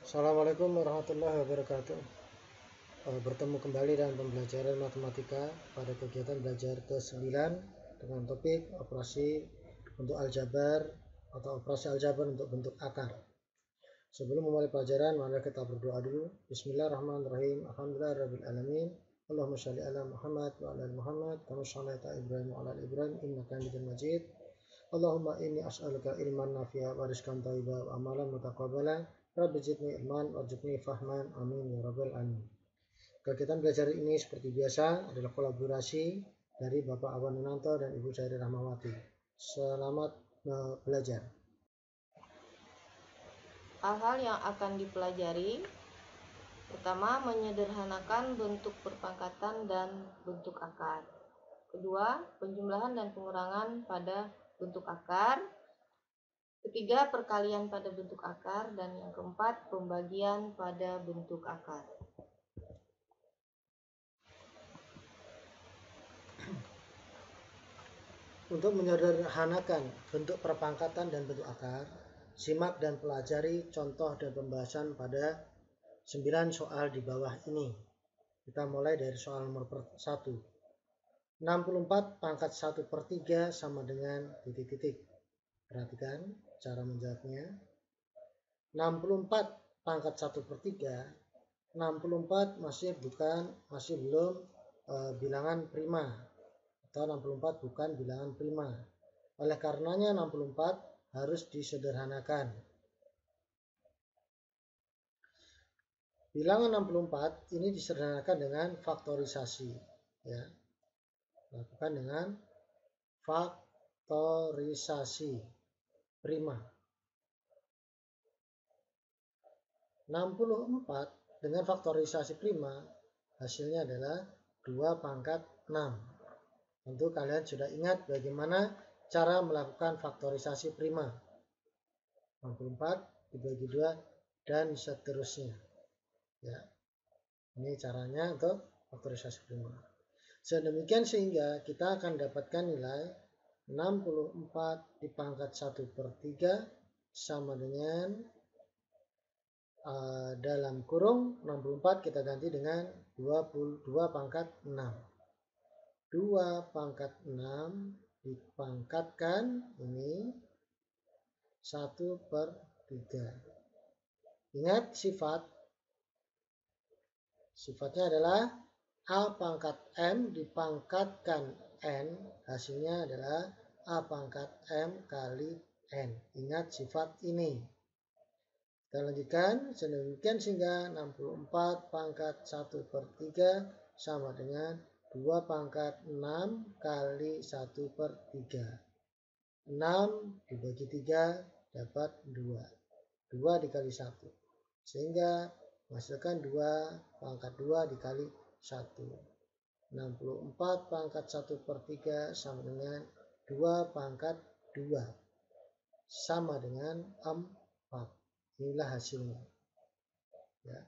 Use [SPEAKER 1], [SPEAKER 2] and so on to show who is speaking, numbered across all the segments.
[SPEAKER 1] Assalamualaikum warahmatullahi wabarakatuh. Bertemu kembali dalam pembelajaran matematika pada kegiatan belajar ke-9 dengan topik operasi untuk aljabar atau operasi aljabar untuk bentuk akar. Sebelum memulai pelajaran, mari kita berdoa dulu. Bismillahirrahmanirrahim. Alhamdulillahirabbil alamin. Allahumma shalli ala Muhammad wa ala Muhammad kama shallaita ala Ibrahim wa ala Ibrahim innaka Hamidum Majid. Allahumma inni as'aluka ilman nafi'a wa rizqan thayyiban wa amalan mutaqabbalan. Rabbi zidni ilman warzuqni fahman. Amin ya rabbal alamin. Kegiatan belajar ini seperti biasa adalah kolaborasi dari Bapak Awan Yunanto dan Ibu Cairi Rahmawati. Selamat belajar.
[SPEAKER 2] Hal-hal yang akan dipelajari: pertama, menyederhanakan bentuk perpangkatan dan bentuk akar. Kedua, penjumlahan dan pengurangan pada bentuk akar. Ketiga, perkalian pada bentuk akar. Dan yang keempat, pembagian pada bentuk akar.
[SPEAKER 1] Untuk menyederhanakan bentuk perpangkatan dan bentuk akar, simak dan pelajari contoh dan pembahasan pada 9 soal di bawah ini. Kita mulai dari soal nomor 1. 64 pangkat 1/3 sama dengan titik-titik. Perhatikan cara menjawabnya. 64 pangkat 1/3. 64 masih belum bilangan prima, atau 64 bukan bilangan prima. Oleh karenanya 64 harus disederhanakan. Bilangan 64 ini disederhanakan dengan faktorisasi, ya. Lakukan dengan faktorisasi prima. 64 dengan faktorisasi prima hasilnya adalah 2 pangkat 6. Tentu kalian sudah ingat bagaimana cara melakukan faktorisasi prima. 64 dibagi 2 dan seterusnya. Ya. Ini caranya untuk faktorisasi prima. Sedemikian sehingga kita akan dapatkan nilai 64 dipangkat 1/3 sama dengan dalam kurung 64 kita ganti dengan 22 pangkat 6. 2 pangkat 6 dipangkatkan ini 1/3. Ingat sifatnya adalah A pangkat M dipangkatkan N, hasilnya adalah A pangkat M kali N. Ingat sifat ini. Kita lanjutkan, sedemikian sehingga 64 pangkat 1/3 sama dengan 2 pangkat 6 kali 1/3. 6 dibagi 3 dapat 2. 2 dikali 1. Sehingga menghasilkan 2 pangkat 2 dikali 1. 64 pangkat 1/3 sama dengan 2 pangkat 2 sama dengan 4. Inilah hasilnya. Ya.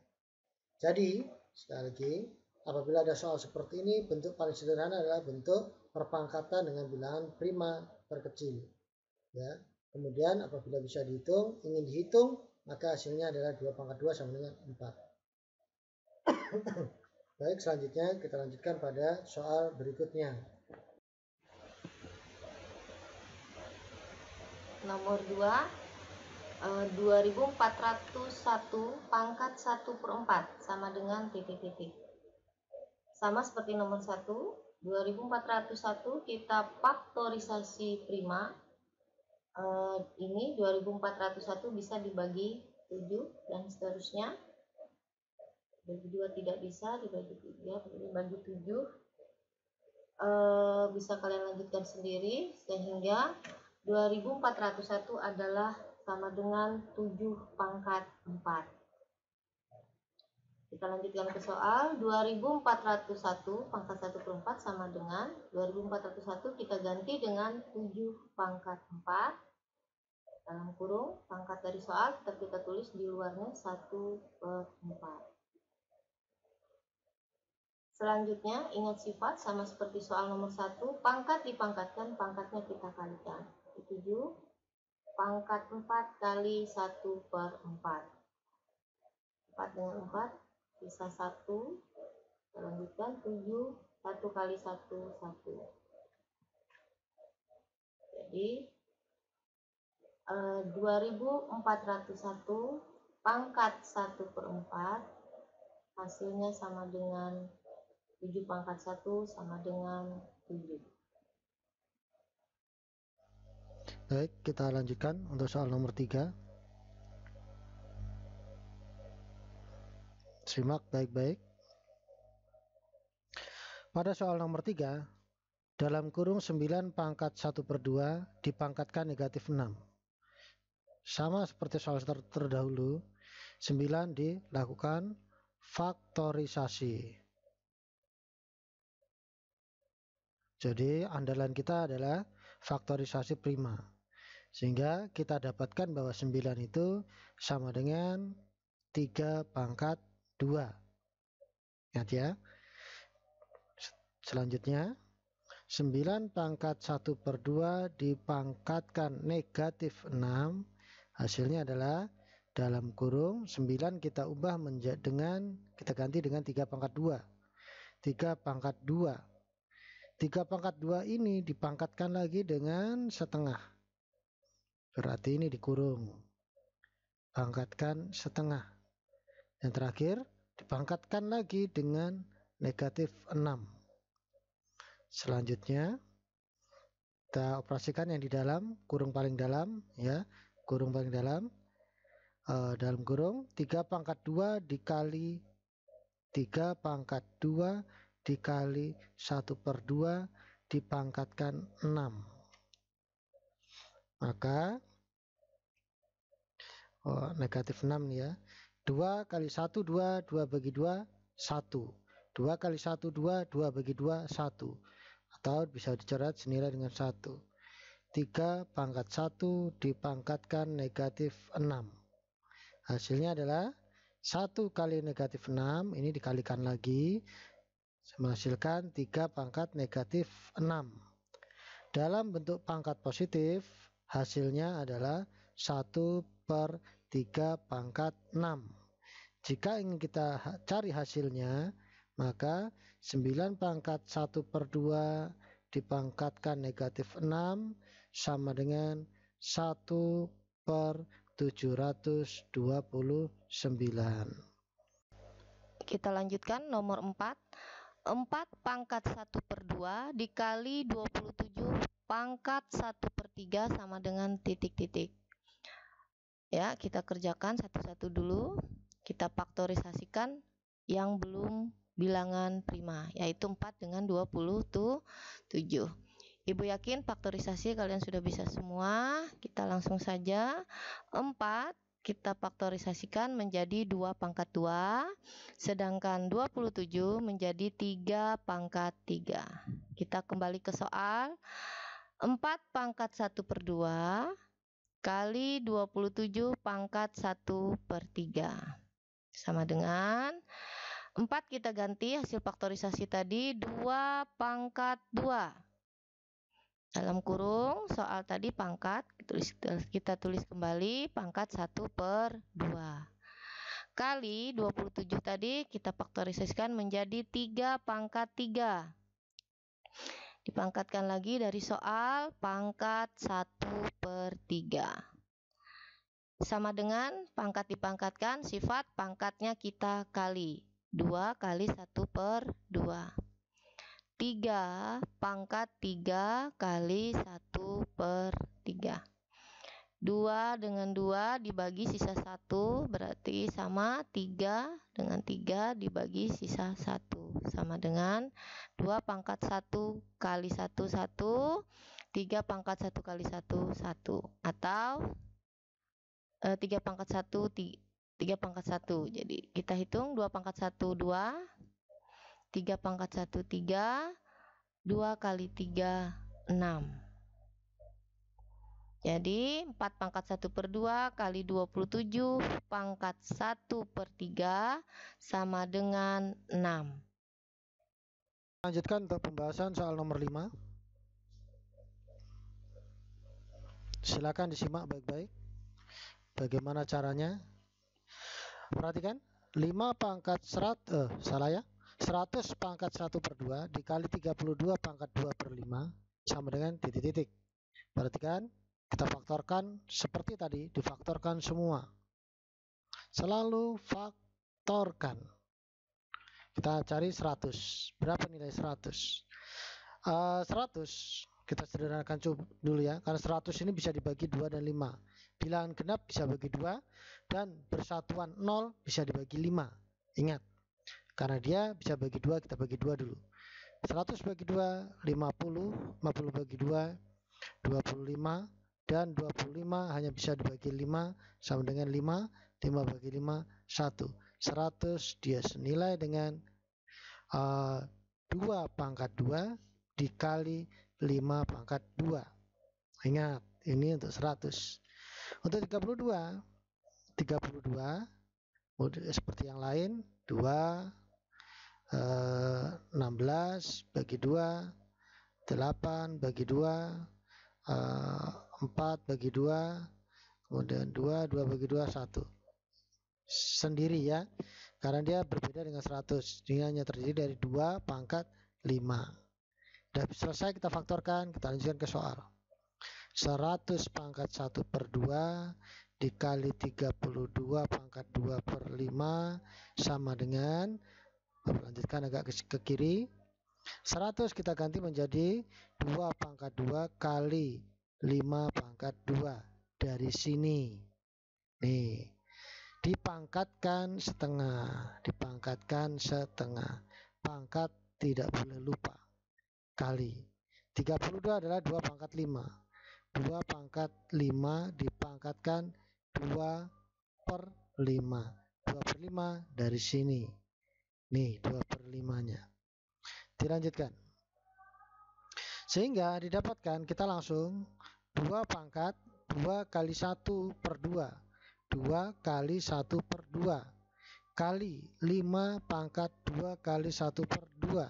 [SPEAKER 1] Jadi, sekali lagi, apabila ada soal seperti ini, bentuk paling sederhana adalah bentuk perpangkatan dengan bilangan prima terkecil. Ya. Kemudian apabila bisa ingin dihitung, maka hasilnya adalah 2 pangkat 2 sama dengan 4. Baik, selanjutnya kita lanjutkan pada soal berikutnya.
[SPEAKER 2] Nomor 2, 2401 pangkat 1/4 sama dengan titik-titik. Sama seperti nomor 1, 2401 kita faktorisasi prima. Ini 2401 bisa dibagi 7 dan seterusnya. Dibagi 2 tidak bisa, dibagi 3, dibagi 7. Bisa kalian lanjutkan sendiri, sehingga 2401 adalah sama dengan 7 pangkat 4. Kita lanjutkan ke soal. 2401 pangkat 1/4 sama dengan 2401 kita ganti dengan 7 pangkat 4. Dalam kurung pangkat dari soal kita tulis di luarnya 1/4. Selanjutnya, ingat sifat sama seperti soal nomor 1, pangkat dipangkatkan, pangkatnya kita kalikan. 7 pangkat 4 kali 1/4. 4 dengan 4, sisa 1. Kita lanjutkan 7, 1 kali 1, 1. Jadi 2401 pangkat 1/4 hasilnya sama dengan 7 pangkat 1 sama dengan 7.
[SPEAKER 1] Baik, kita lanjutkan untuk soal nomor 3. Simak baik-baik. Pada soal nomor 3, dalam kurung 9 pangkat 1/2 dipangkatkan negatif 6. Sama seperti soal terdahulu, 9 dilakukan faktorisasi. Jadi andalan kita adalah faktorisasi prima. Sehingga kita dapatkan bahwa 9 itu sama dengan 3 pangkat 2. Ingat ya. Selanjutnya, 9 pangkat 1/2 dipangkatkan negatif 6. Hasilnya adalah dalam kurung 9 kita ubah kita ganti dengan 3 pangkat 2. 3 pangkat 2. 3 pangkat 2 ini dipangkatkan lagi dengan setengah. Berarti ini dikurung. Pangkatkan setengah. Yang terakhir, dipangkatkan lagi dengan negatif 6. Selanjutnya, kita operasikan yang di dalam, kurung paling dalam, ya. Kurung paling dalam. Dalam kurung, 3 pangkat 2 dikali 3 pangkat 2 dikali 1/2 dipangkatkan 6. Maka negatif 6 ya. 2 kali 1 2, 2 bagi 2 1. 2 kali 1 2, 2 bagi 2 1. Atau bisa dicoret senilai dengan 1. 3 pangkat 1 dipangkatkan negatif 6. Hasilnya adalah 1 kali negatif 6, ini dikalikan lagi, menghasilkan 3 pangkat negatif 6. Dalam bentuk pangkat positif, hasilnya adalah 1/3 pangkat 6. Jika ingin kita cari hasilnya, maka 9 pangkat 1/2 dipangkatkan negatif 6 sama dengan 1/729.
[SPEAKER 2] Kita lanjutkan nomor 4. 4 pangkat 1/2 dikali 27 pangkat 1/3 sama dengan titik-titik. Ya, kita kerjakan satu-satu dulu. Kita faktorisasikan yang belum bilangan prima, yaitu 4 dengan 27. Ibu yakin faktorisasi kalian sudah bisa semua. Kita langsung saja. 4 kita faktorisasikan menjadi 2 pangkat 2, sedangkan 27 menjadi 3 pangkat 3. Kita kembali ke soal. 4 pangkat 1/2 kali 27 pangkat 1/3. Sama dengan 4 kita ganti hasil faktorisasi tadi 2 pangkat 2. Dalam kurung soal tadi pangkat, kita tulis kembali pangkat 1/2. Kali 27 tadi kita faktorisasikan menjadi 3 pangkat 3. Dipangkatkan lagi dari soal pangkat 1/3. Sama dengan pangkat dipangkatkan, sifat pangkatnya kita kali. 2 kali 1/2. 3 pangkat 3 kali 1/3. 2 dengan 2 dibagi sisa 1 berarti sama 3 dengan 3 dibagi sisa 1. Sama dengan 2 pangkat 1 kali 1, 1. 3 pangkat 1 kali 1, 1. Atau 3 pangkat 1, 3 pangkat 1. Jadi kita hitung 2 pangkat 1, 2. 3 pangkat 1, 3. 2 kali 3, 6. Jadi 4 pangkat 1/2 kali 27 pangkat 1/3 sama dengan 6.
[SPEAKER 1] Lanjutkan untuk pembahasan soal nomor 5. Silakan disimak baik-baik. Bagaimana caranya? Perhatikan, 5 pangkat 100 salah ya, 100 pangkat 1 per 2 dikali 32 pangkat 2 per 5 sama dengan titik-titik. Perhatikan, kita faktorkan seperti tadi, difaktorkan semua. Selalu faktorkan. Kita cari 100. Berapa nilai 100? 100 kita sederhanakan dulu ya, karena 100 ini bisa dibagi 2 dan 5. Bilangan genap bisa bagi 2 dan bersatuan 0 bisa dibagi 5. Ingat, karena dia bisa bagi 2, kita bagi 2 dulu. 100 bagi 2 50, 50 bagi 2 25, dan 25 hanya bisa dibagi 5 sama dengan 5, 5 bagi 5 1. 100 dia senilai dengan 2 pangkat 2 dikali 5 pangkat 2. Ingat, ini untuk 100. Untuk 32 seperti yang lain, 2 16 bagi 2, 8 bagi 2, 4 bagi 2, kemudian 2 bagi 2 1. Sendiri ya, karena dia berbeda dengan 100. Dia hanya terdiri dari 2 pangkat 5. Sudah selesai, kita faktorkan, kita lanjutkan ke soal. 100 pangkat 1 per 2 dikali 32 pangkat 2 per 5 sama dengan, lanjutkan agak ke kiri, 100 kita ganti menjadi 2 pangkat 2 kali 5 pangkat 2 dari sini. Nih, dipangkatkan setengah, pangkat tidak boleh lupa, kali 32 adalah 2 pangkat 5, 2 pangkat 5 dipangkatkan 2 per 5, 2 per 5 dari sini. Nih, 2 per 5 nya. Dilanjutkan, sehingga didapatkan kita langsung 2 pangkat 2 kali 1 per 2, 2 kali 1 per 2 kali 5 pangkat 2 kali 1 per 2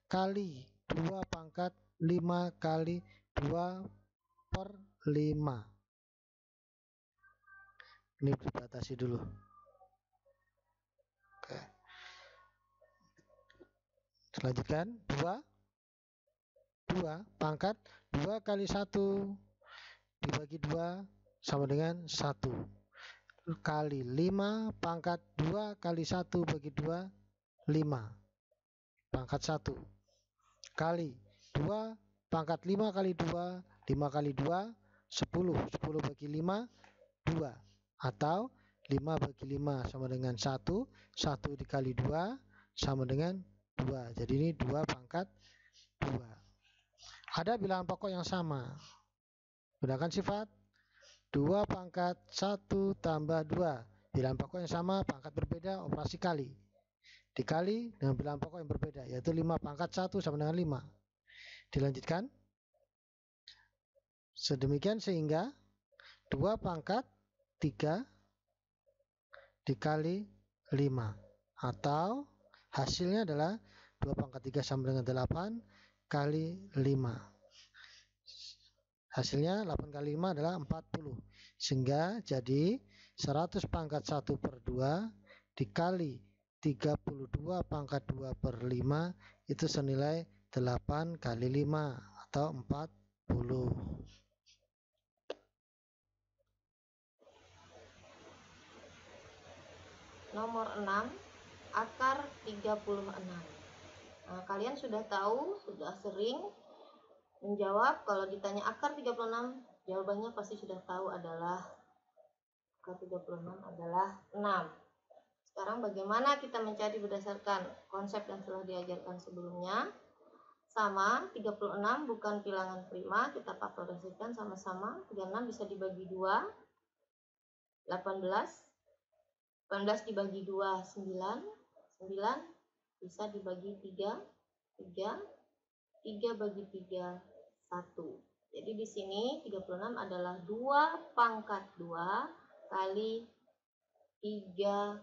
[SPEAKER 1] kali 2 pangkat 5 kali 2 per 5. Ini dibatasi dulu. Oke. Selanjutkan 2 pangkat 2 kali 1 dibagi 2 sama dengan 1 kali 5 pangkat 2 kali 1 bagi 2, 5 pangkat 1 kali 2 pangkat 5 kali 2, 5 kali 2 10, 10 bagi 5 2, atau 5 bagi 5 sama dengan 1, 1 dikali 2 sama dengan 2. Jadi ini 2 pangkat 2. Ada bilangan pokok yang sama, gunakan sifat 2 pangkat 1 tambah 2. Bilangan pokok yang sama, pangkat berbeda, operasi kali. Dikali dengan bilangan pokok yang berbeda, yaitu 5 pangkat 1 sama dengan 5. Dilanjutkan. Sedemikian sehingga 2 pangkat 3 dikali 5. Atau hasilnya adalah 2 pangkat 3 sama dengan 8 kali 5. Hasilnya 8 kali 5 adalah 40. Sehingga jadi 100 pangkat 1 per 2 dikali 32 pangkat 2 per 5 itu senilai 8 kali 5 atau 40.
[SPEAKER 2] Nomor 6, akar 36. Nah, kalian sudah tahu, sudah sering menjawab kalau ditanya akar 36, jawabannya pasti sudah tahu adalah akar 36 adalah 6. Sekarang bagaimana kita mencari berdasarkan konsep yang telah diajarkan sebelumnya? Sama, 36 bukan bilangan prima, kita faktorisasikan sama-sama. 36 bisa dibagi 2, 18. 18 dibagi 2, 9. 9 bisa dibagi 3, 3. 3 bagi 3, 1. Jadi di sini 36 adalah 2 pangkat 2 kali 3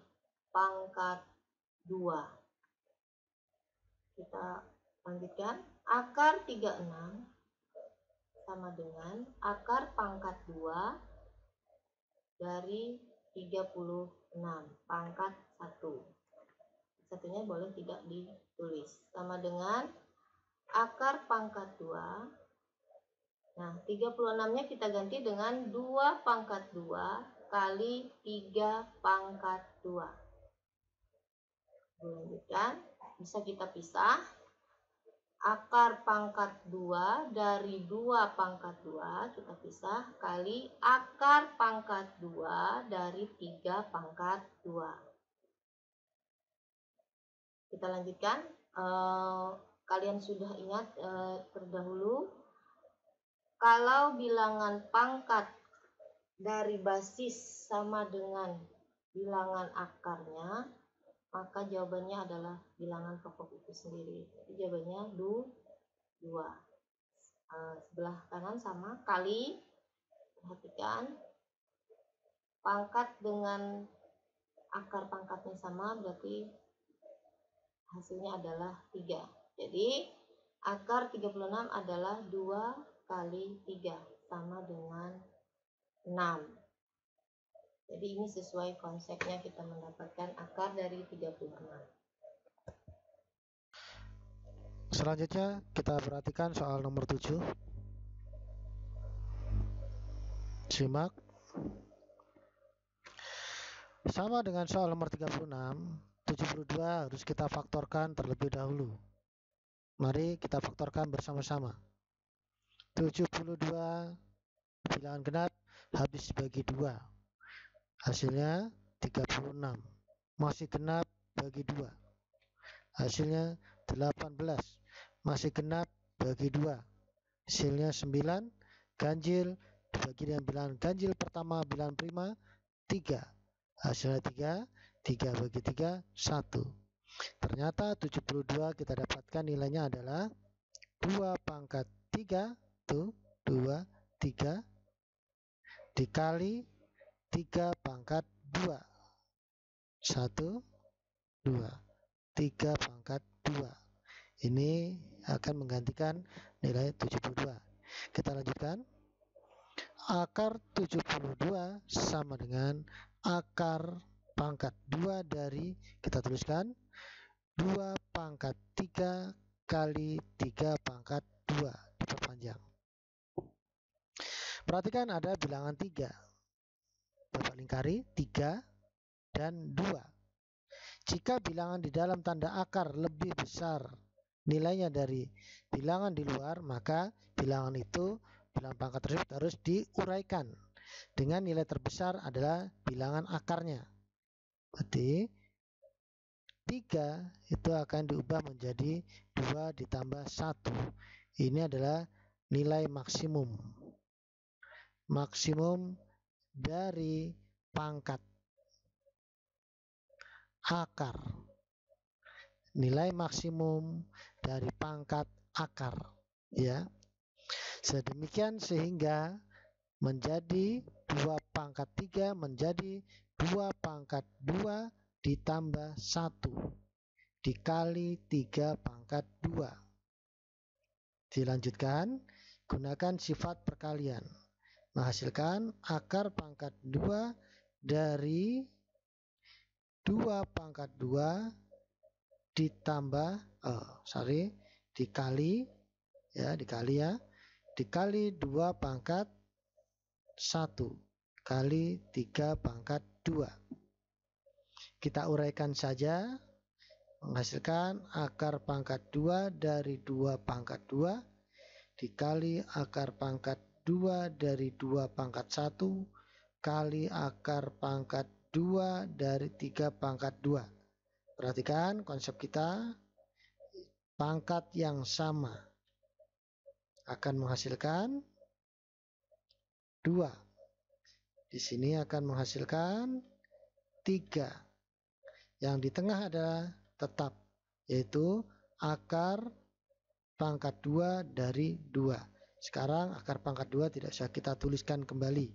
[SPEAKER 2] pangkat 2. Kita lanjutkan. Akar 36 sama dengan akar pangkat 2 dari 36 pangkat 1. Satunya boleh tidak ditulis. Sama dengan akar pangkat 2. Nah, 36-nya kita ganti dengan 2 pangkat 2 kali 3 pangkat 2. Lanjutkan, bisa kita pisah. Akar pangkat 2 dari 2 pangkat 2 kita pisah kali akar pangkat 2 dari 3 pangkat 2. Kita lanjutkan. Kalian sudah ingat terdahulu, kalau bilangan pangkat dari basis sama dengan bilangan akarnya, maka jawabannya adalah bilangan pokok itu sendiri. Jadi jawabannya 2. Sebelah kanan sama, kali, perhatikan, pangkat dengan akar pangkatnya sama, berarti hasilnya adalah 3. Jadi akar 36 adalah 2 kali 3 sama dengan 6. Jadi ini sesuai konsepnya kita mendapatkan akar dari 36.
[SPEAKER 1] Selanjutnya kita perhatikan soal nomor 7. Simak. Sama dengan soal nomor 36, 72 harus kita faktorkan terlebih dahulu. Mari kita faktorkan bersama-sama. 72 bilangan genap habis bagi 2. Hasilnya 36. Masih genap bagi 2. Hasilnya 18. Masih genap bagi 2. Hasilnya 9. Ganjil dibagi dengan bilangan ganjil pertama bilangan prima 3. Hasilnya 3. 3 bagi 3 1. Ternyata 72 kita dapatkan nilainya adalah 2 pangkat 3 tuh 2 3 dikali 3 pangkat 2 1 2 3 pangkat 2. Ini akan menggantikan nilai 72. Kita lanjutkan. Akar 72 sama dengan akar pangkat 2 dari, kita tuliskan, 2 pangkat 3 kali 3 pangkat 2 diperpanjang. Perhatikan ada bilangan 3. Bapak lingkari 3 dan 2. Jika bilangan di dalam tanda akar lebih besar nilainya dari bilangan di luar, maka bilangan itu, bilangan pangkat tersebut harus diuraikan dengan nilai terbesar adalah bilangan akarnya. Berarti 3 itu akan diubah menjadi 2 ditambah 1. Ini adalah nilai maksimum. Maksimum dari pangkat akar. Nilai maksimum dari pangkat akar, ya. Sedemikian sehingga menjadi 2 pangkat 3 menjadi 2 pangkat 2 ditambah 1 dikali 3 pangkat 2. Dilanjutkan, gunakan sifat perkalian. Menghasilkan akar pangkat 2 dari 2 pangkat 2 ditambah dikali 2 pangkat 1 kali 3 pangkat 2. Kita uraikan saja, menghasilkan akar pangkat 2 dari 2 pangkat 2 dikali akar pangkat 2 dari 2 pangkat 1 kali akar pangkat 2 dari 3 pangkat 2. Perhatikan konsep kita, pangkat yang sama akan menghasilkan 2. Di sini akan menghasilkan 3. Yang di tengah adalah tetap, yaitu akar pangkat 2 dari 2. Sekarang akar pangkat 2 tidak usah kita tuliskan kembali.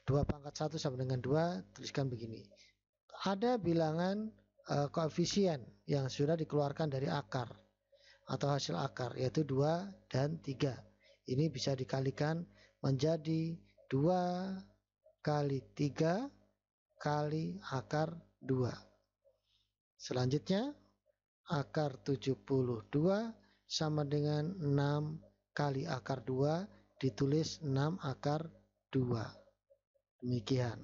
[SPEAKER 1] 2 pangkat 1 sama dengan 2, tuliskan begini. Ada bilangan koefisien yang sudah dikeluarkan dari akar atau hasil akar, yaitu 2 dan 3. Ini bisa dikalikan menjadi 2 kali 3 kali akar 2. Selanjutnya, akar 72 sama dengan 6 kali akar 2, ditulis 6 akar 2. Demikian.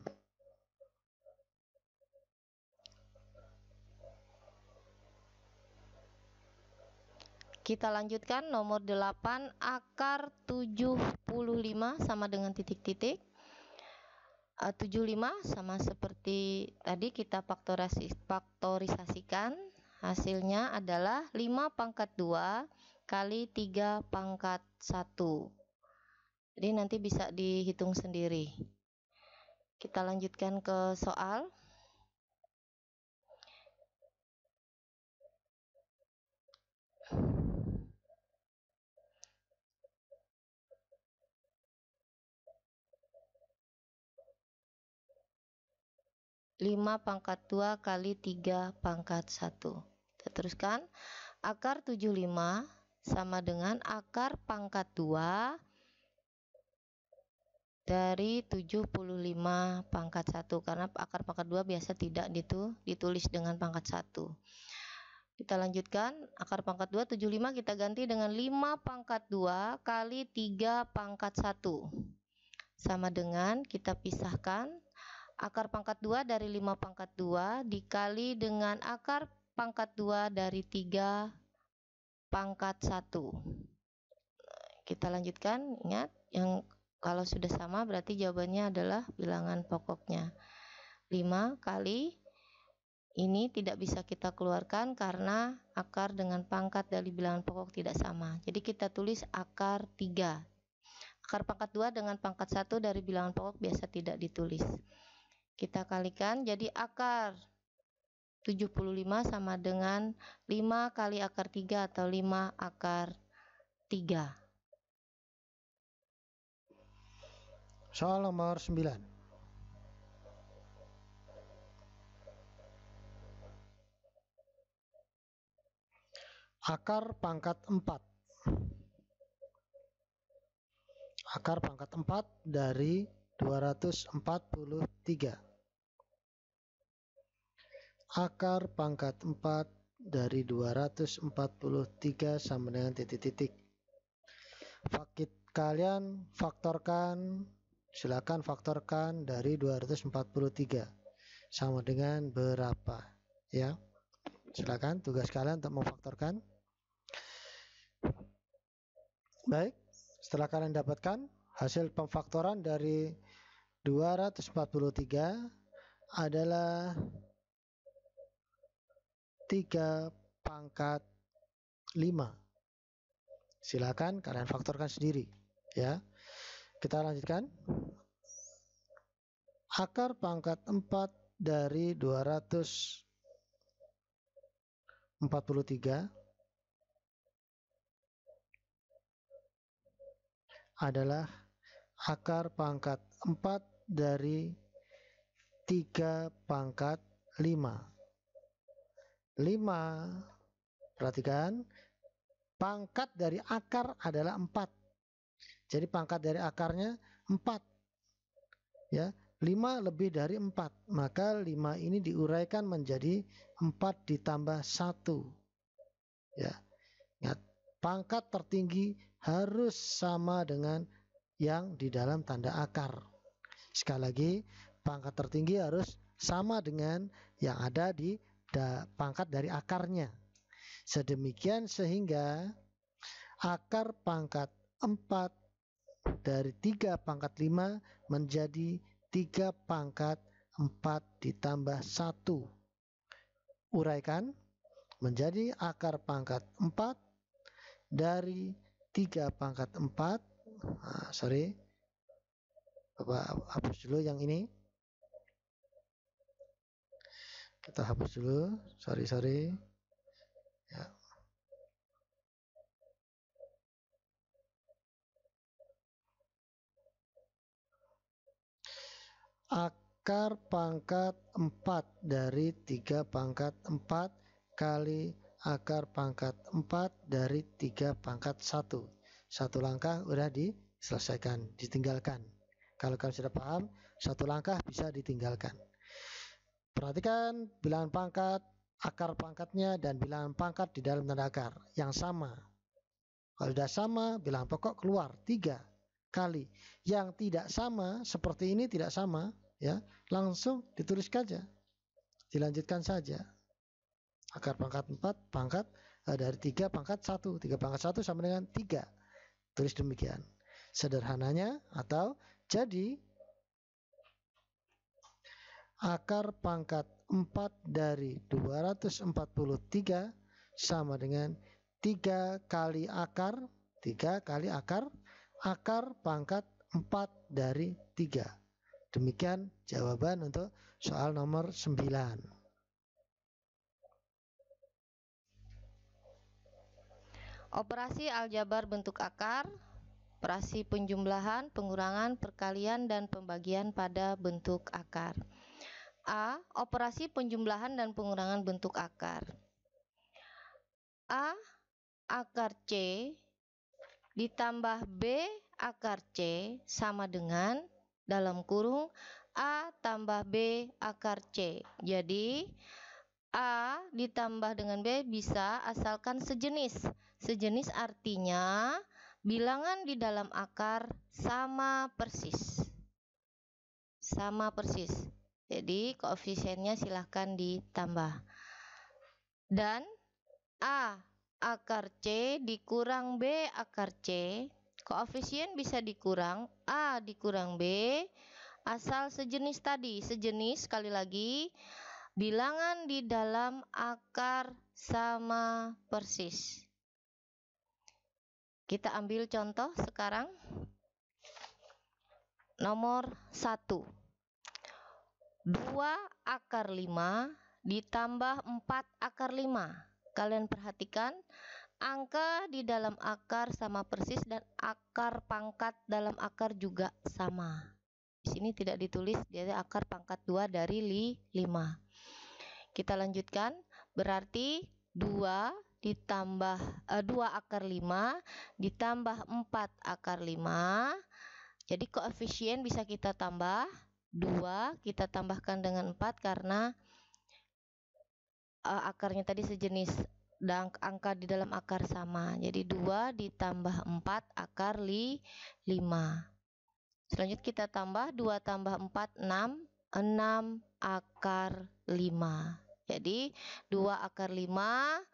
[SPEAKER 2] Kita lanjutkan nomor 8, akar 75 sama dengan titik-titik. 75 sama seperti tadi kita faktorisasikan. Hasilnya adalah 5 pangkat 2 kali 3 pangkat 1. Jadi nanti bisa dihitung sendiri. Kita lanjutkan ke soal. 5 pangkat 2 kali 3 pangkat 1. Kita teruskan. Akar 75 sama dengan akar pangkat 2 dari 75 pangkat 1. Karena akar pangkat 2 biasa tidak ditulis dengan pangkat 1. Kita lanjutkan. Akar pangkat 2, 75 kita ganti dengan 5 pangkat 2 kali 3 pangkat 1. Sama dengan kita pisahkan. Akar pangkat 2 dari 5 pangkat 2 dikali dengan akar pangkat 2 dari 3 pangkat 1. Kita lanjutkan. Ingat, yang kalau sudah sama berarti jawabannya adalah bilangan pokoknya. 5 kali ini tidak bisa kita keluarkan karena akar dengan pangkat dari bilangan pokok tidak sama. Jadi kita tulis akar 3. Akar pangkat 2 dengan pangkat 1 dari bilangan pokok biasa tidak ditulis. Kita kalikan, jadi akar 75 sama dengan 5 kali akar 3 atau 5 akar 3.
[SPEAKER 1] Soal nomor 9. Akar pangkat 4. Akar pangkat 4 dari 243. Akar pangkat 4 dari 243 sama dengan titik-titik. Kalian faktorkan, silakan faktorkan dari 243 sama dengan berapa, ya. Silakan tugas kalian untuk memfaktorkan. Baik, setelah kalian dapatkan hasil pemfaktoran dari 243 adalah 3 pangkat 5. Silakan kalian faktorkan sendiri, ya. Kita lanjutkan. Akar pangkat 4 dari 243 adalah akar pangkat 4 dari 3 pangkat 5. 5, perhatikan, pangkat dari akar adalah 4. Jadi pangkat dari akarnya 4. Ya, 5 lebih dari 4. Maka 5 ini diuraikan menjadi 4 ditambah 1. Ya. Ingat, pangkat tertinggi harus sama dengan yang di dalam tanda akar. Sekali lagi, pangkat tertinggi harus sama dengan yang ada di pangkat dari akarnya. Sedemikian sehingga akar pangkat 4 dari 3 pangkat 5 menjadi 3 pangkat 4 ditambah 1. Uraikan menjadi akar pangkat 4 dari 3 pangkat 4. Bapak hapus dulu yang ini. Kita hapus dulu. Sorry. Ya. Akar pangkat 4 dari 3 pangkat 4 kali akar pangkat 4 dari 3 pangkat 1. Satu langkah udah diselesaikan, ditinggalkan. Kalau kalian sudah paham, satu langkah bisa ditinggalkan. Perhatikan bilangan pangkat, akar pangkatnya, dan bilangan pangkat di dalam tanda akar yang sama. Kalau sudah sama, bilangan pokok keluar 3 kali. Yang tidak sama, seperti ini tidak sama, ya, langsung ditulis saja. Dilanjutkan saja. Akar pangkat 4, pangkat dari 3 pangkat 1. 3 pangkat 1 sama dengan 3. Tulis demikian. Sederhananya, atau jadi akar pangkat 4 dari 243 sama dengan 3 kali akar pangkat 4 dari 3. Demikian jawaban untuk soal nomor 9.
[SPEAKER 2] Operasi aljabar bentuk akar, operasi penjumlahan, pengurangan, perkalian, dan pembagian pada bentuk akar. A. Operasi penjumlahan dan pengurangan bentuk akar. A akar C ditambah B akar C sama dengan dalam kurung A tambah B akar C. Jadi A ditambah dengan B bisa asalkan sejenis. Sejenis artinya bilangan di dalam akar sama persis. Sama persis. Jadi koefisiennya silahkan ditambah. Dan A akar C dikurang B akar C, koefisien bisa dikurang A dikurang B, asal sejenis tadi. Sejenis, sekali lagi, bilangan di dalam akar sama persis. Kita ambil contoh sekarang. Nomor 1. 2 akar 5 ditambah 4 akar 5. Kalian perhatikan, angka di dalam akar sama persis dan akar pangkat dalam akar juga sama. Di sini tidak ditulis, jadi akar pangkat 2 dari 5. Kita lanjutkan, berarti 2 akar 5 ditambah 4 akar 5. Jadi koefisien bisa kita tambah. 2 kita tambahkan dengan 4 karena akarnya tadi sejenis dan angka di dalam akar sama. Jadi 2 ditambah 4 akar 5. Selanjutnya kita tambah 2 tambah 4 6 akar 5. Jadi 2 akar 5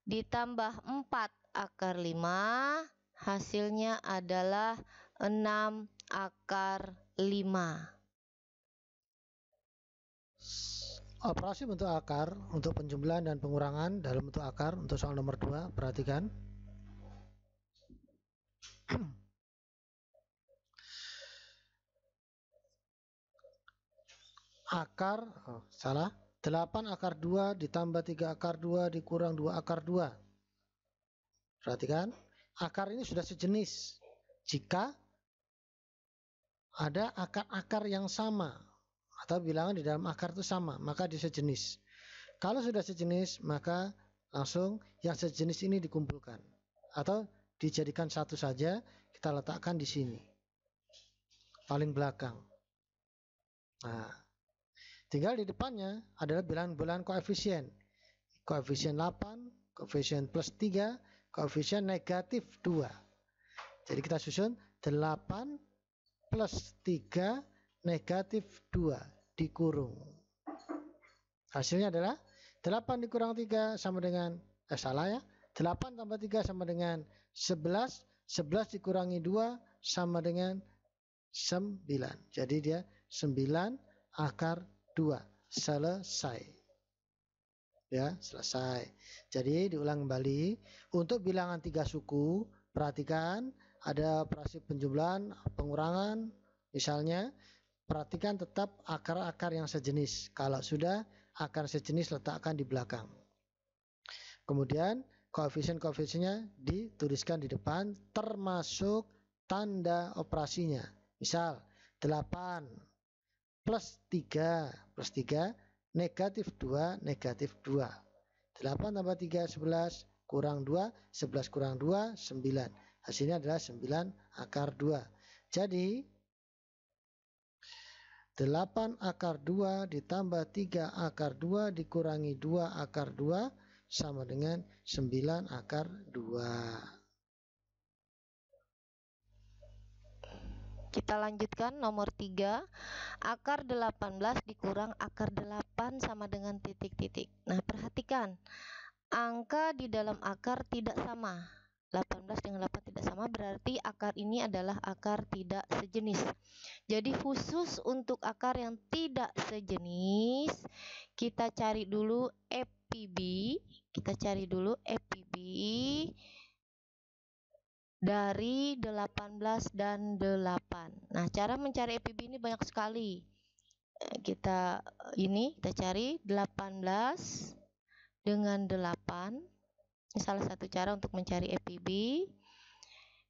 [SPEAKER 2] ditambah 4 akar 5 hasilnya adalah 6 akar 5.
[SPEAKER 1] Operasi bentuk akar untuk penjumlahan dan pengurangan dalam bentuk akar untuk soal nomor 2, perhatikan. Akar, 8 akar 2 ditambah 3 akar 2 dikurang 2 akar 2. Perhatikan, akar ini sudah sejenis. Jika ada akar-akar yang sama atau bilangan di dalam akar itu sama, maka dia sejenis. Kalau sudah sejenis, maka langsung yang sejenis ini dikumpulkan atau dijadikan satu saja, kita letakkan di sini paling belakang. Nah, tinggal di depannya adalah bilangan-bilangan koefisien. Koefisien 8, koefisien plus 3, koefisien negatif 2. Jadi kita susun 8 plus 3 negatif 2 dikurung. Hasilnya adalah 8 dikurang 3 sama dengan 8 tambah 3 sama dengan 11. 11 dikurangi 2 sama dengan 9. Jadi dia 9 akar 2. Selesai. Ya, selesai. Jadi diulang kembali. Untuk bilangan 3 suku, perhatikan ada operasi penjumlahan, pengurangan. Misalnya, perhatikan tetap akar-akar yang sejenis. Kalau sudah akar sejenis, letakkan di belakang. Kemudian koefisien-koefisiennya dituliskan di depan termasuk tanda operasinya. Misal 8 plus 3 negatif 2 negatif 2. 8 tambah 3 11 kurang 2, 11 kurang 2 9. Hasilnya adalah 9 akar 2. Jadi 8 akar 2 ditambah 3 akar 2 dikurangi 2 akar 2 sama dengan 9 akar 2.
[SPEAKER 2] Kita lanjutkan nomor 3. Akar 18 dikurang akar 8 sama dengan titik-titik. Nah, perhatikan. Angka di dalam akar tidak sama. 18 dengan 8 tidak sama, berarti akar ini adalah akar tidak sejenis. Jadi khusus untuk akar yang tidak sejenis, kita cari dulu FPB. Kita cari dulu FPB dari 18 dan 8. Nah, cara mencari FPB ini banyak sekali. Kita cari 18 dengan 8. Ini salah satu cara untuk mencari FPB.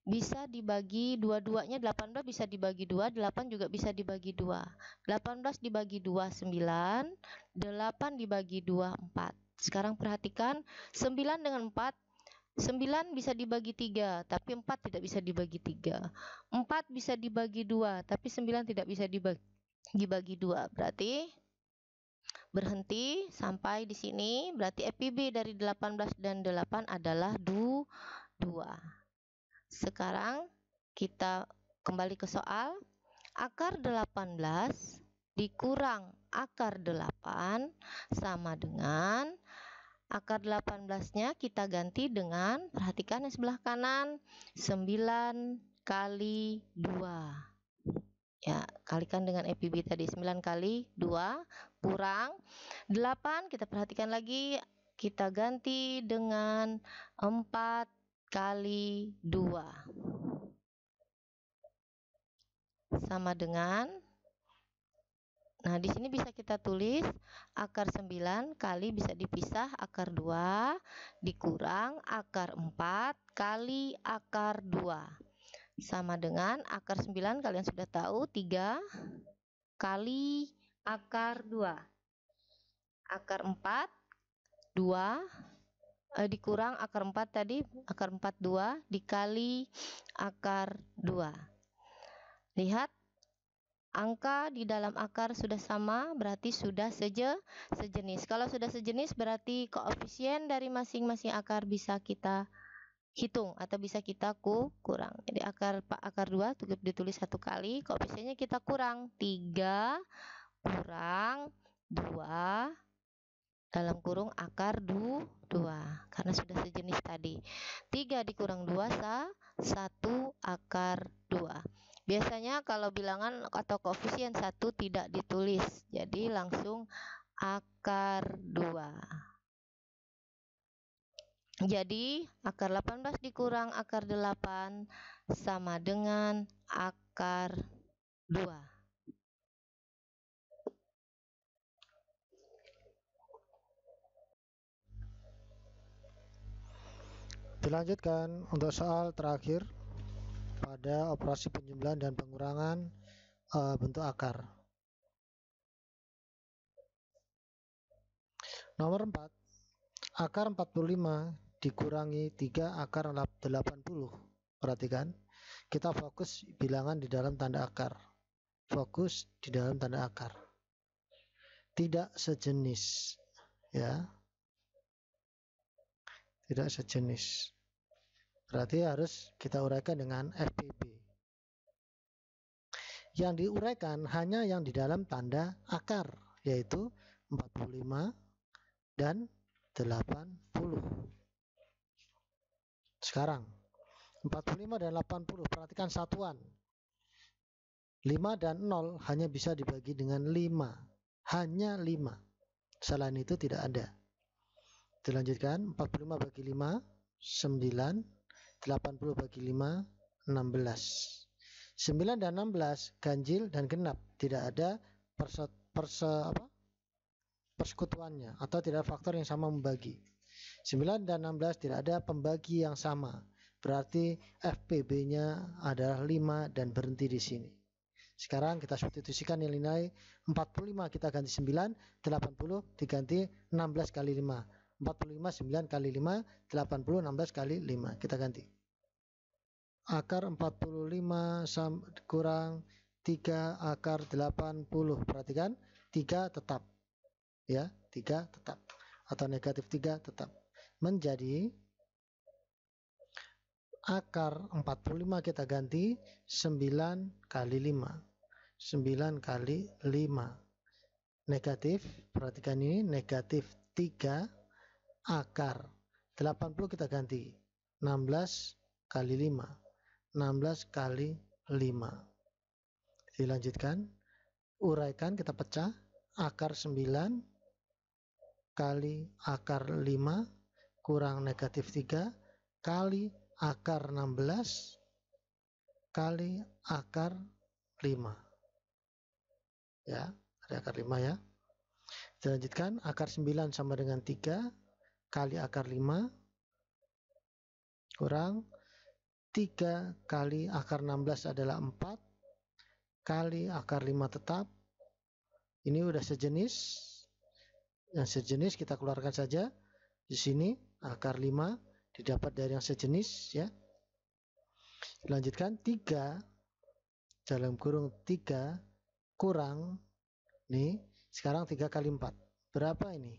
[SPEAKER 2] Bisa dibagi dua-duanya, 18 bisa dibagi 2, 8 juga bisa dibagi 2. 18 dibagi 2, 9. 8 dibagi 2, 4. Sekarang perhatikan, 9 dengan 4. 9 bisa dibagi 3, tapi 4 tidak bisa dibagi 3. 4 bisa dibagi 2, tapi 9 tidak bisa dibagi 2. Berarti berhenti sampai di sini. Berarti FPB dari 18 dan 8 adalah 2. Sekarang kita kembali ke soal. Akar 18 dikurang akar 8 sama dengan akar 18-nya kita ganti dengan, perhatikan yang sebelah kanan, 9 kali 2. Ya, kalikan dengan FPB tadi, 9 kali 2 kurang 8, kita perhatikan lagi, kita ganti dengan 4 kali 2 sama dengan, nah di sini bisa kita tulis akar 9 kali bisa dipisah akar 2 dikurang akar 4 kali akar 2 sama dengan akar 9 kalian sudah tahu 3 kali akar 2. Akar 4 2 dikurang akar 4 tadi, akar 4 2 dikali akar 2. Lihat, angka di dalam akar sudah sama, berarti sudah sejenis. Kalau sudah sejenis berarti koefisien dari masing-masing akar bisa kita hitung atau bisa kita kurang. Jadi akar 2 cukup ditulis 1 kali, koefisiennya kita kurang 3 kurang 2 dalam kurung akar 2 karena sudah sejenis tadi. 3 dikurang 2 1 akar 2. Biasanya kalau bilangan atau koefisien 1 tidak ditulis, jadi langsung akar 2. Jadi akar 18 dikurang akar 8 sama dengan akar 2.
[SPEAKER 1] Dilanjutkan untuk soal terakhir pada operasi penjumlahan dan pengurangan bentuk akar. Nomor 4, akar 45 dikurangi 3 akar 80. Perhatikan, kita fokus bilangan di dalam tanda akar. Fokus di dalam tanda akar. Tidak sejenis, ya. Tidak sejenis. Berarti harus kita uraikan dengan FPB. Yang diuraikan hanya yang di dalam tanda akar, yaitu 45 dan 80. Sekarang 45 dan 80, perhatikan satuan. 5 dan 0 hanya bisa dibagi dengan 5. Hanya 5. Selain itu tidak ada. Dilanjutkan, 45 bagi 5, 9. 80 bagi 5, 16. 9 dan 16 ganjil dan genap. Tidak ada persekutuannya atau tidak ada faktor yang sama membagi. 9 dan 16 tidak ada pembagi yang sama. Berarti FPB-nya adalah 5 dan berhenti di sini. Sekarang kita substitusikan nilai 45 kita ganti 9, 80 diganti 16 kali 5. 45 9 kali 5, 80 16 kali 5. Kita ganti. Akar 45 kurang 3 akar 80. Perhatikan, 3 tetap. Ya, 3 tetap. Atau negatif 3 tetap. Menjadi akar 45 kita ganti 9 kali 5. 9 kali 5. Negatif, perhatikan ini, negatif 3 akar 80 kita ganti 16 kali 5. 16 kali 5. Dilanjutkan, uraikan, kita pecah. Akar 9 kali akar 5 kurang negatif 3 kali akar 16 kali akar 5. Ya, ada akar 5 ya. Dilanjutkan, akar 9 sama dengan 3 kali akar 5 kurang 3 kali akar 16 adalah 4 kali akar 5 tetap. Ini udah sejenis. Yang sejenis kita keluarkan saja. Di sini akar 5 didapat dari yang sejenis ya. Lanjutkan, 3 dalam kurung 3 kurang nih, sekarang 3 kali 4. Berapa ini?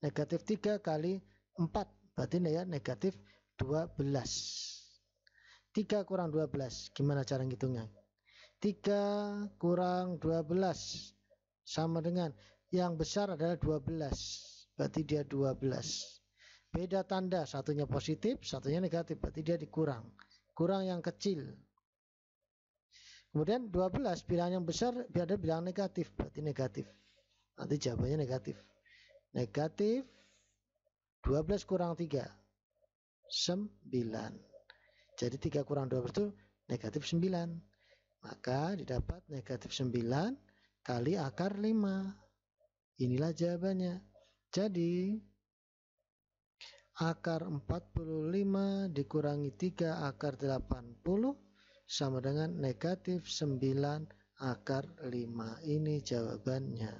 [SPEAKER 1] Negatif 3 kali 4. Berarti ya negatif 12. 3 kurang 12. Gimana cara ngitungnya? 3 kurang 12 sama dengan yang besar adalah 12. Berarti dia 12. Beda tanda, satunya positif, satunya negatif. Berarti dia dikurang. Kurang yang kecil. Kemudian 12, bilangan yang besar ada bilangan negatif. Berarti negatif. Nanti jawabannya negatif. Negatif 12 kurang 3. 9. Jadi 3 kurang 12 itu negatif 9. Maka didapat negatif 9 kali akar 5. Inilah jawabannya. Jadi akar 45 dikurangi 3 akar 80 sama dengan negatif 9 akar 5. Ini jawabannya.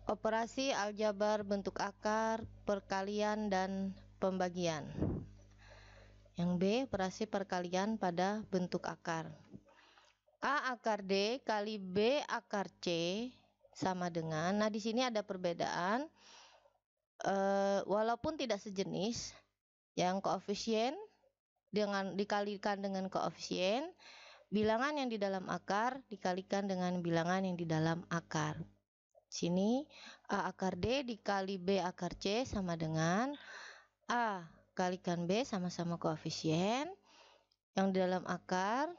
[SPEAKER 2] Operasi aljabar bentuk akar, perkalian, dan pembagian. Yang B, operasi perkalian pada bentuk akar. A akar D kali B akar C sama dengan, nah di sini ada perbedaan, walaupun tidak sejenis, yang koefisien dikalikan dengan koefisien, bilangan yang di dalam akar dikalikan dengan bilangan yang di dalam akar. Sini A akar D dikali B akar C sama dengan A kalikan B, sama-sama koefisien. Yang di dalam akar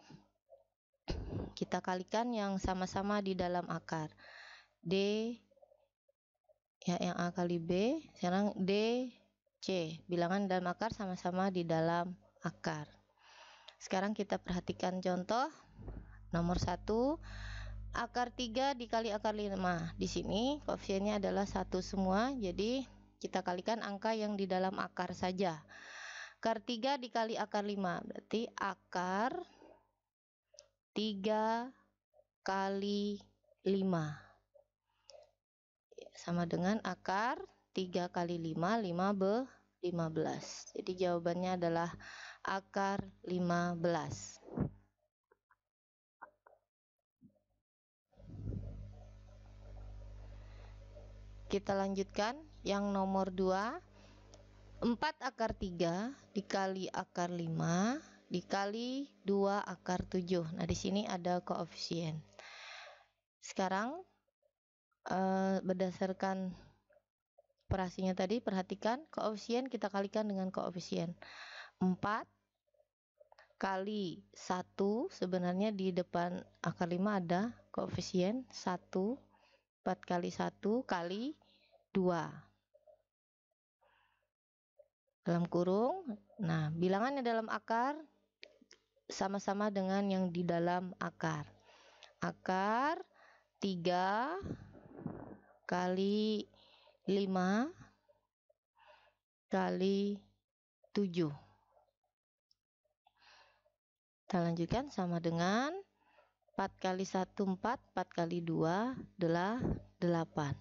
[SPEAKER 2] kita kalikan yang sama-sama di dalam akar. D ya, yang A kali B, sekarang D C, bilangan dalam akar sama-sama di dalam akar. Sekarang kita perhatikan contoh nomor 1. Akar 3 dikali akar 5. Di sini koefisiennya adalah 1 semua, jadi kita kalikan angka yang di dalam akar saja. Akar 3 dikali akar 5, berarti akar 3 kali 5 sama dengan akar 3 kali 5, 15. Jadi jawabannya adalah akar 15. Kita lanjutkan yang nomor 2. 4 akar 3 dikali akar 5 dikali 2 akar 7. Nah, di sini ada koefisien. Sekarang berdasarkan operasinya tadi, perhatikan koefisien kita kalikan dengan koefisien. 4 kali 1, sebenarnya di depan akar 5 ada koefisien 1. 4 kali 1 kali 2 dalam kurung. Nah, bilangannya dalam akar sama-sama dengan yang di dalam akar. Akar 3 kali 5 kali 7. Kita lanjutkan, sama dengan 4 kali 1 4, 4 kali 2 adalah 8.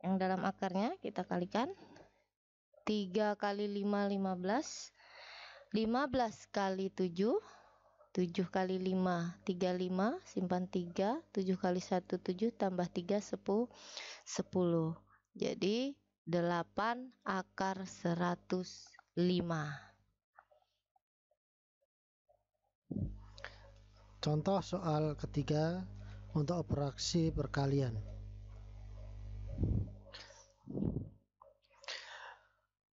[SPEAKER 2] Yang dalam akarnya kita kalikan. 3 kali 5 15. 15 kali 7 7 kali 5, 35, simpan 3, 7 kali 1, 7, tambah 3, 10. Jadi 8 akar 105.
[SPEAKER 1] Contoh soal ketiga untuk operasi perkalian.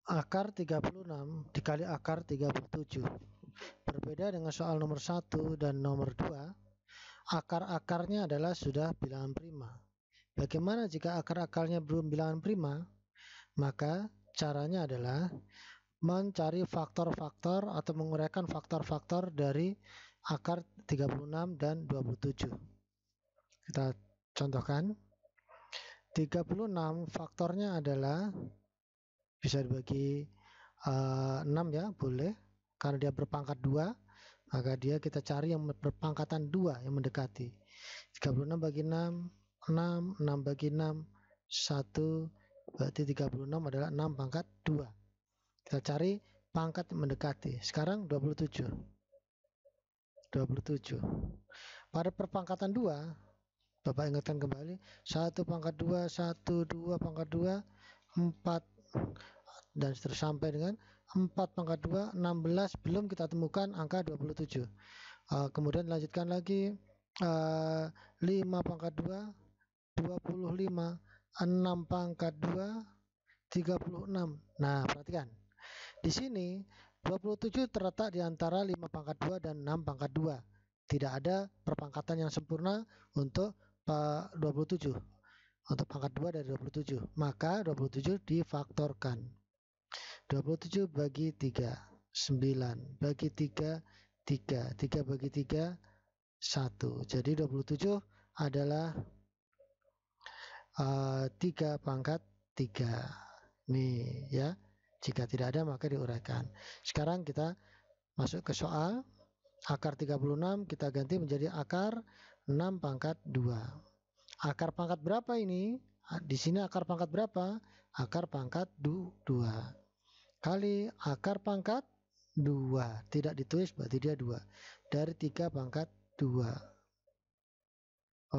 [SPEAKER 1] Akar 36 dikali akar 37. Berbeda dengan soal nomor 1 dan nomor 2, akar-akarnya adalah sudah bilangan prima. Bagaimana jika akar-akarnya belum bilangan prima? Maka caranya adalah mencari faktor-faktor atau menguraikan faktor-faktor dari akar 36 dan 27. Kita contohkan. 36 faktornya adalah bisa dibagi 6 ya, boleh. Karena dia berpangkat 2, maka kita cari yang berpangkatan 2 yang mendekati. 36 bagi 6, 6, 6 bagi 6, 1, berarti 36 adalah 6 pangkat 2. Kita cari pangkat yang mendekati. Sekarang 27. Pada perpangkatan 2, Bapak ingatkan kembali, 1 pangkat 2, 1, 2 pangkat 2, 4, dan seterusnya sampai dengan 4 pangkat 2, 16, belum kita temukan angka 27. Kemudian lanjutkan lagi, 5 pangkat 2, 25, 6 pangkat 2, 36. Nah, perhatikan. Di sini 27 terletak di antara 5 pangkat 2 dan 6 pangkat 2. Tidak ada perpangkatan yang sempurna untuk 27. Untuk pangkat 2 dari 27. Maka 27 difaktorkan. 27 bagi 3, 9. Bagi 3, 3. 3 bagi 3, 1. Jadi 27 adalah 3 pangkat 3. Nih ya. Jika tidak ada maka diuraikan. Sekarang kita masuk ke soal. Akar 36 kita ganti menjadi akar 6 pangkat 2. Akar pangkat berapa ini? Di sini akar pangkat berapa? Akar pangkat 2 kali akar pangkat 2. Tidak ditulis berarti dia 2. Dari 3 pangkat 2.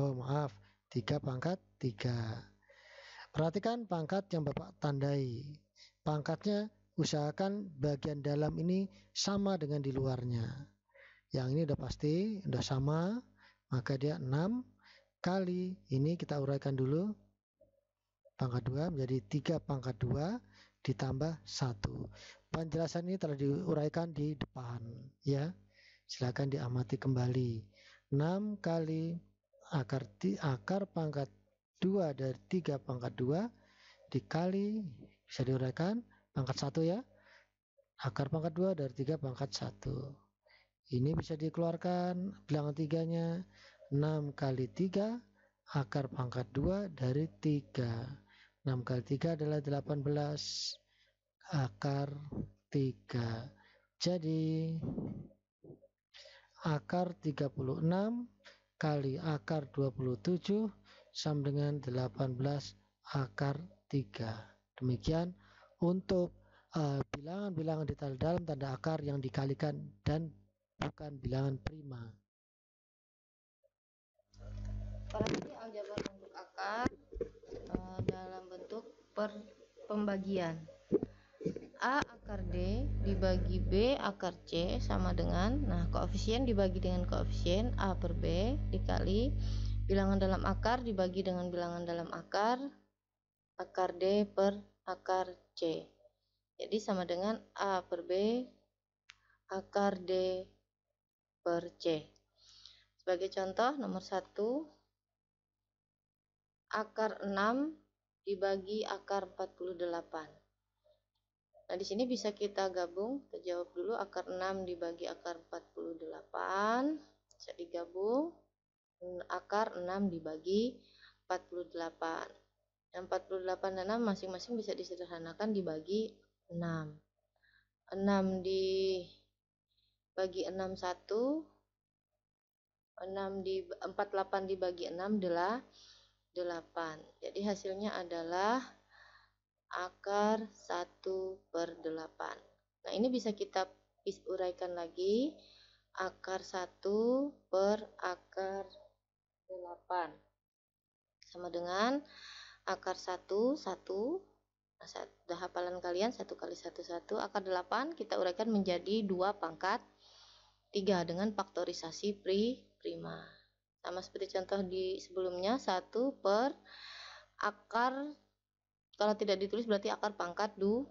[SPEAKER 1] Oh maaf, 3 pangkat 3. Perhatikan pangkat yang Bapak tandai. Pangkatnya usahakan bagian dalam ini sama dengan di luarnya. Yang ini udah pasti, udah sama, maka dia 6 kali, ini kita uraikan dulu, pangkat 2 menjadi 3 pangkat 2 ditambah 1. Penjelasan ini telah diuraikan di depan, ya. Silakan diamati kembali. 6 kali akar pangkat 2 dari 3 pangkat 2 dikali, bisa diuraikan, pangkat 1 ya. Akar pangkat 2 dari 3 pangkat 1. Ini bisa dikeluarkan bilangan 3-nya. 6 kali 3 akar pangkat 2 dari 3. 6 kali 3 adalah 18 akar 3. Jadi akar 36 kali akar 27 sama dengan 18 akar 3. Demikian untuk bilangan-bilangan detail dalam tanda akar yang dikalikan dan bukan bilangan prima.
[SPEAKER 2] Perhati aljabar bentuk akar dalam bentuk pembagian. A akar D dibagi B akar C sama dengan, nah koefisien dibagi dengan koefisien A per B dikali bilangan dalam akar dibagi dengan bilangan dalam akar D per akar C. Jadi sama dengan A per B akar D per C. Sebagai contoh nomor 1, akar 6 dibagi akar 48. Nah, di sini bisa kita gabung, kita jawab dulu. Akar 6 dibagi akar 48 bisa digabung. Akar 6 dibagi 48. Yang 48 dan 6 masing-masing bisa disederhanakan dibagi 6. 6 dibagi 6 1. 48 dibagi 6 adalah 8. Jadi hasilnya adalah akar 1 per 8. Nah, ini bisa kita uraikan lagi. akar 1 per akar 8 sama dengan akar 1, 1. Nah, sudah hafalan kalian 1 kali 1, 1. Akar 8 kita uraikan menjadi 2 pangkat 3 dengan faktorisasi prima. Sama seperti contoh di sebelumnya, 1 per akar, kalau tidak ditulis berarti akar pangkat 2.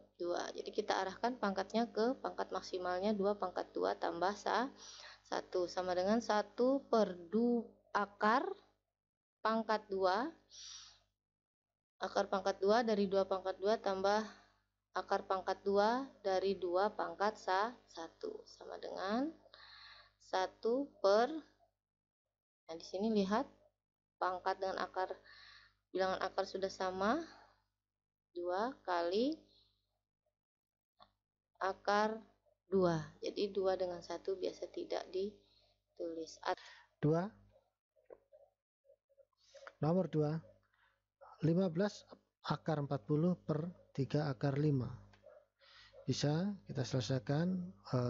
[SPEAKER 2] Jadi kita arahkan pangkatnya ke pangkat maksimalnya 2 pangkat 2 tambah 1 sama dengan 1 per 2 akar pangkat 2. Akar pangkat 2 dari 2 pangkat 2 tambah akar pangkat 2 dari 2 pangkat 1 sama dengan 1 per, nah di sini lihat pangkat dengan akar, bilangan akar sudah sama, 2 kali akar 2. Jadi 2 dengan 1 biasa tidak ditulis.
[SPEAKER 1] 2. Nomor 2. 15 akar 40 per 3 akar 5. Bisa kita selesaikan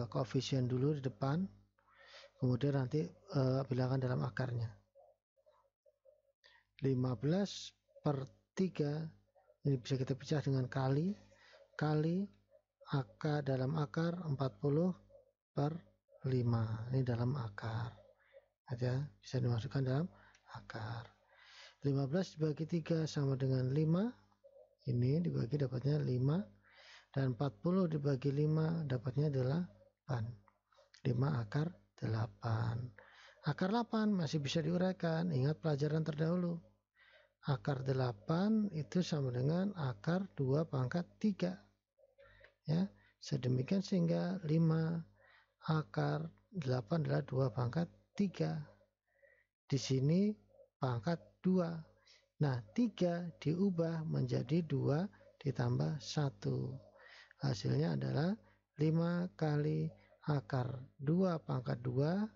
[SPEAKER 1] koefisien dulu di depan, kemudian nanti bilangan dalam akarnya. 15 per 3 ini bisa kita pecah dengan kali akar dalam akar 40 per 5. Ini dalam akar aja, bisa dimasukkan dalam akar. 15 dibagi 3 sama dengan 5. Ini dibagi dapatnya 5. Dan 40 dibagi 5 dapatnya 8. 5 akar 8. Akar 8 masih bisa diuraikan. Ingat pelajaran terdahulu. Akar 8 itu sama dengan akar 2 pangkat 3. Ya, sedemikian sehingga 5 akar 8 adalah 2 pangkat 3. Di sini pangkat 2. Nah, 3 diubah menjadi 2 ditambah 1. Hasilnya adalah 5 kali akar 2 pangkat 2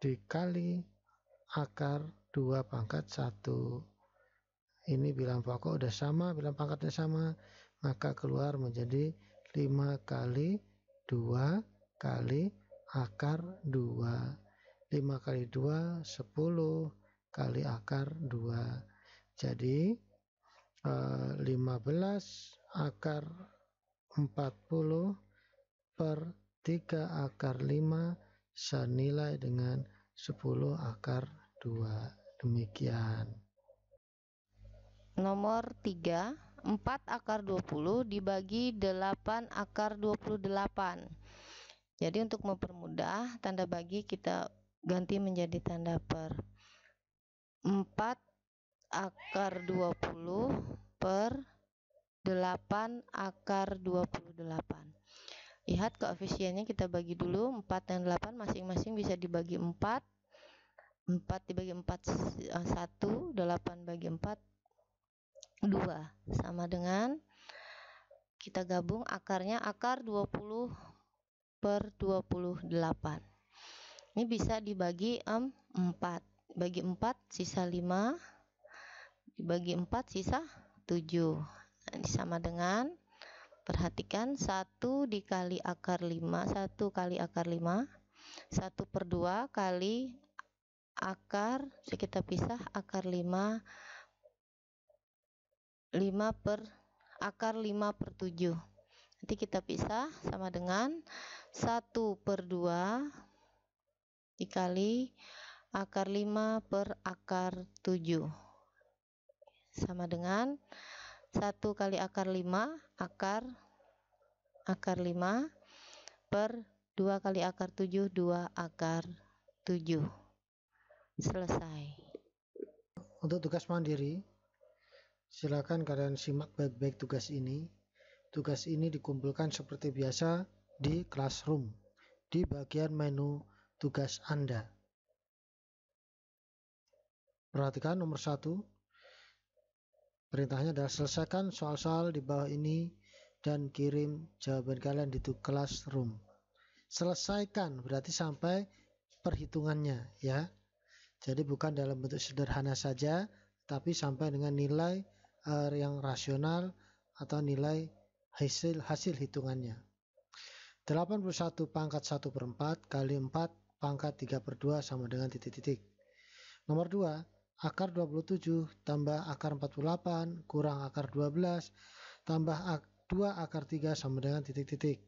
[SPEAKER 1] dikali akar 2 pangkat 1. Ini bilang pokok udah sama, bilang pangkatnya sama, maka keluar menjadi 5 kali 2 kali akar 2. 5 kali 2, 10 kali akar 2. Jadi 15 akar 40 per 3 akar 5 senilai dengan 10 akar 2. Demikian.
[SPEAKER 2] Nomor 3, 4 akar 20 dibagi 8 akar 28. Jadi untuk mempermudah, tanda bagi kita ganti menjadi tanda per. 4 akar 20 per 8 akar 28. Lihat koefisiennya kita bagi dulu, 4 dan 8 masing-masing bisa dibagi 4. 4 dibagi 4 1, 8 bagi 4 2, sama dengan kita gabung akarnya akar 20 per 28. Ini bisa dibagi 4. Bagi 4 sisa 5, dibagi 4 sisa 7. Nah, ini sama dengan, perhatikan 1 dikali akar 5, 1 kali akar 5, 1 per 2 kali akar, bisa kita pisah, akar 5 per akar 5 per 7. Nanti kita pisah, sama dengan 1 per 2 dikali akar 5 per akar 7. Sama dengan 1 kali akar 5 akar 5 per 2 kali akar 7, 2 akar 7. Selesai.
[SPEAKER 1] Untuk tugas mandiri, silakan kalian simak baik-baik tugas ini. Tugas ini dikumpulkan seperti biasa di Classroom, di bagian menu tugas Anda. Perhatikan nomor 1. Perintahnya adalah selesaikan soal-soal di bawah ini dan kirim jawaban kalian di Classroom. Selesaikan berarti sampai perhitungannya, ya. Jadi bukan dalam bentuk sederhana saja, tapi sampai dengan nilai yang rasional atau nilai hasil hitungannya. 81 pangkat 1/4 kali 4 pangkat 3/2 sama dengan titik-titik. Nomor 2, akar 27 tambah akar 48 kurang akar 12 tambah 2 akar 3 sama dengan titik-titik.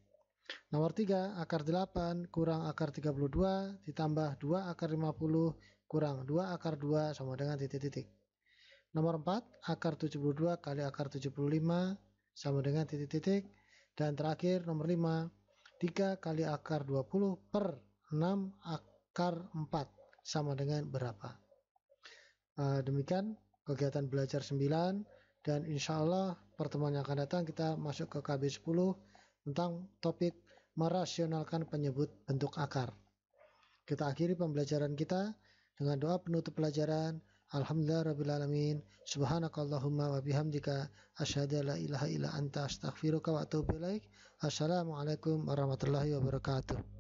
[SPEAKER 1] Nomor 3, akar 8 kurang akar 32 ditambah 2 akar 50 kurang 2 akar 2 sama dengan titik-titik. Nomor 4, akar 72 kali akar 75 sama dengan titik-titik. Dan terakhir nomor 5, 3 kali akar 20 per 6 akar 4 sama dengan berapa? Demikian kegiatan belajar 9, dan insya Allah pertemuan yang akan datang kita masuk ke KB 10 tentang topik merasionalkan penyebut bentuk akar. Kita akhiri pembelajaran kita dengan doa penutup pelajaran. Alhamdulillahirrabbilalamin. Subhanakallahumma wa bihamdika asyhadu an la ilaha illa anta astaghfiruka wa atubu ilaik. Assalamualaikum warahmatullahi wabarakatuh.